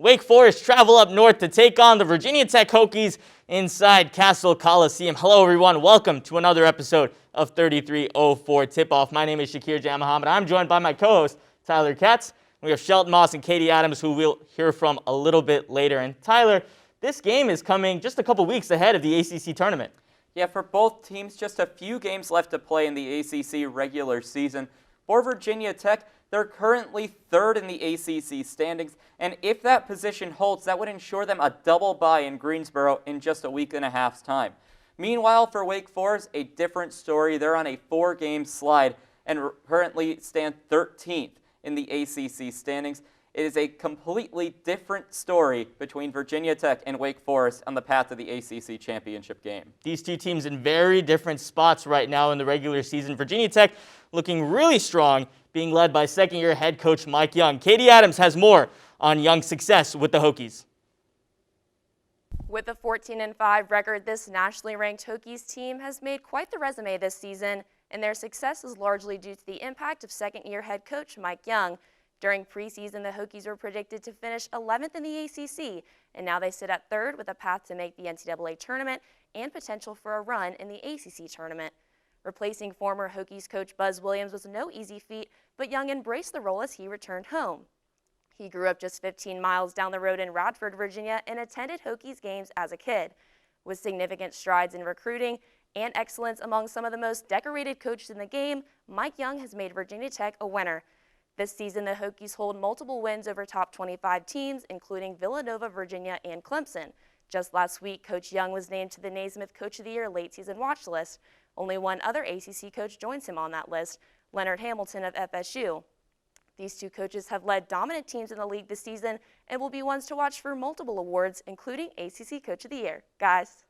Wake Forest travel up north to take on the Virginia Tech Hokies inside Cassell Coliseum. Hello, everyone. Welcome to another episode of 3304 Tip-Off. My name is Shakir Jamahamed. I'm joined by my co-host, Tyler Katz. We have Shelton Moss and Katie Adams, who we'll hear from a little bit later. And Tyler, this game is coming just a couple weeks ahead of the ACC tournament. Yeah, for both teams, just a few games left to play in the ACC regular season. For Virginia Tech, they're currently third in the ACC standings, and if that position holds, that would ensure them a double bye in Greensboro in just a week and a half's time. Meanwhile, for Wake Forest, a different story. They're on a 4-game slide and currently stand 13th in the ACC standings. It is a completely different story between Virginia Tech and Wake Forest on the path to the ACC championship game. These two teams in very different spots right now in the regular season. Virginia Tech looking really strong, being led by second-year head coach Mike Young. Katie Adams has more on Young's success with the Hokies. With a 14-5 record, this nationally ranked Hokies team has made quite the resume this season, and their success is largely due to the impact of second-year head coach Mike Young. During preseason, the Hokies were predicted to finish 11th in the ACC, and now they sit at third with a path to make the NCAA tournament and potential for a run in the ACC tournament. Replacing former Hokies coach Buzz Williams was no easy feat, but Young embraced the role as he returned home. He grew up just 15 miles down the road in Radford, Virginia, and attended Hokies games as a kid. With significant strides in recruiting and excellence among some of the most decorated coaches in the game, Mike Young has made Virginia Tech a winner. This season, the Hokies hold multiple wins over top 25 teams, including Villanova, Virginia, and Clemson. Just last week, Coach Young was named to the Naismith Coach of the Year late season watch list. Only one other ACC coach joins him on that list, Leonard Hamilton of FSU. These two coaches have led dominant teams in the league this season and will be ones to watch for multiple awards, including ACC Coach of the Year. Guys.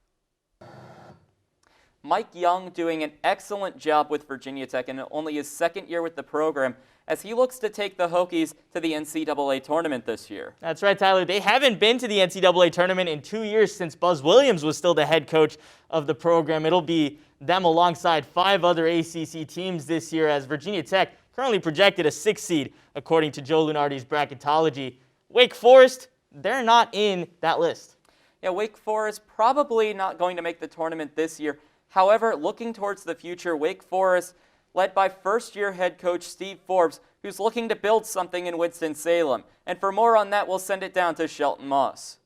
Mike Young doing an excellent job with Virginia Tech in only his second year with the program as he looks to take the Hokies to the NCAA tournament this year. That's right, Tyler. They haven't been to the NCAA tournament in 2 years since Buzz Williams was still the head coach of the program. It'll be them alongside 5 other ACC teams this year, as Virginia Tech currently projected a 6th seed according to Joe Lunardi's bracketology. Wake Forest, they're not in that list. Yeah, Wake Forest probably not going to make the tournament this year. However, looking towards the future, Wake Forest, led by first-year head coach Steve Forbes, who's looking to build something in Winston-Salem. And for more on that, we'll send it down to Shelton Moss.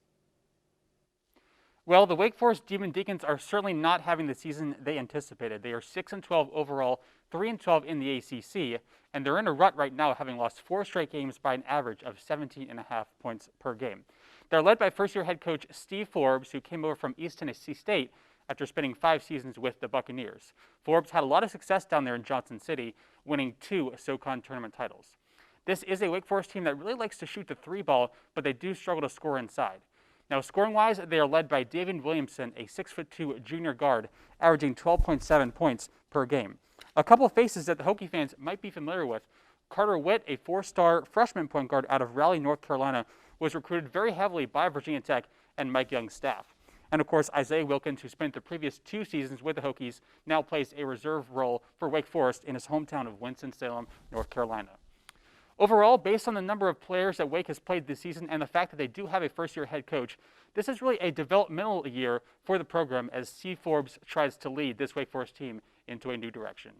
Well, the Wake Forest Demon Deacons are certainly not having the season they anticipated. They are 6-12 overall, 3-12 in the ACC, and they're in a rut right now, having lost 4 straight games by an average of 17.5 points per game. They're led by first-year head coach Steve Forbes, who came over from East Tennessee State after spending 5 seasons with the Buccaneers. Forbes had a lot of success down there in Johnson City, winning 2 SoCon tournament titles. This is a Wake Forest team that really likes to shoot the 3 ball, but they do struggle to score inside. Now, scoring-wise, they are led by David Williamson, a 6'2" junior guard, averaging 12.7 points per game. A couple of faces that the Hokie fans might be familiar with. Carter Witt, a 4-star freshman point guard out of Raleigh, North Carolina, was recruited very heavily by Virginia Tech and Mike Young's staff. And of course, Isaiah Wilkins, who spent the previous 2 seasons with the Hokies, now plays a reserve role for Wake Forest in his hometown of Winston-Salem, North Carolina. Overall, based on the number of players that Wake has played this season and the fact that they do have a first-year head coach, this is really a developmental year for the program as Steve Forbes tries to lead this Wake Forest team into a new direction.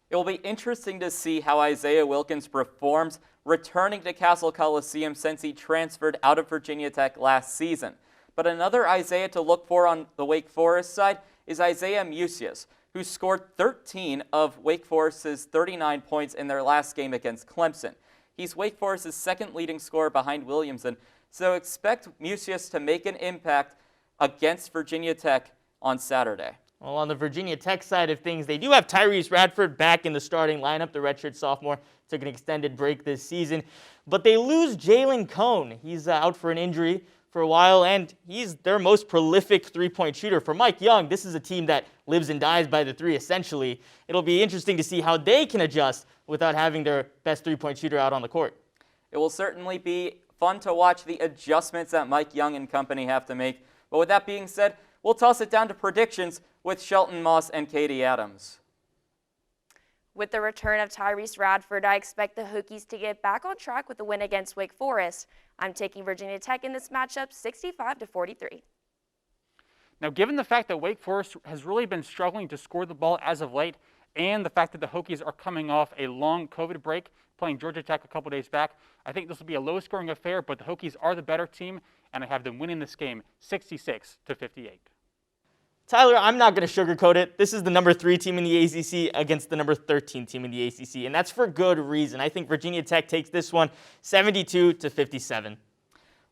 It will be interesting to see how Isaiah Wilkins performs returning to Cassell Coliseum since he transferred out of Virginia Tech last season. But another Isaiah to look for on the Wake Forest side is Isaiah Musius, who scored 13 of Wake Forest's 39 points in their last game against Clemson. He's Wake Forest's second leading scorer behind Williamson, so expect Musius to make an impact against Virginia Tech on Saturday. Well, on the Virginia Tech side of things, they do have Tyrese Radford back in the starting lineup. The redshirt sophomore took an extended break this season, but they lose Jalen Cone. He's out for an injury for a while, and he's their most prolific three-point shooter. For Mike Young, this is a team that lives and dies by the 3, essentially. It'll be interesting to see how they can adjust without having their best three-point shooter out on the court. It will certainly be fun to watch the adjustments that Mike Young and company have to make. But with that being said, we'll toss it down to predictions with Shelton Moss and Katie Adams. With the return of Tyrese Radford, I expect the Hokies to get back on track with the win against Wake Forest. I'm taking Virginia Tech in this matchup 65-43. Now, given the fact that Wake Forest has really been struggling to score the ball as of late, and the fact that the Hokies are coming off a long COVID break, playing Georgia Tech a couple days back, I think this will be a low-scoring affair, but the Hokies are the better team, and I have them winning this game 66-58. Tyler, I'm not going to sugarcoat it. This is the number 3 team in the ACC against the number 13 team in the ACC, and that's for good reason. I think Virginia Tech takes this one 72-57.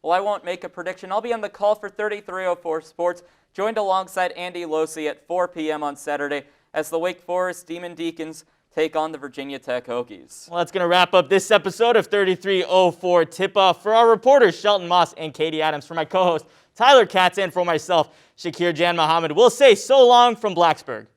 Well, I won't make a prediction. I'll be on the call for 3304 Sports, joined alongside Andy Losi at 4 p.m. on Saturday as the Wake Forest Demon Deacons take on the Virginia Tech Hokies. Well, that's going to wrap up this episode of 3304 Tip-Off. For our reporters, Shelton Moss and Katie Adams, for my co-host, Tyler Katz, and for myself, Shakir Jan Muhammad, we'll say so long from Blacksburg.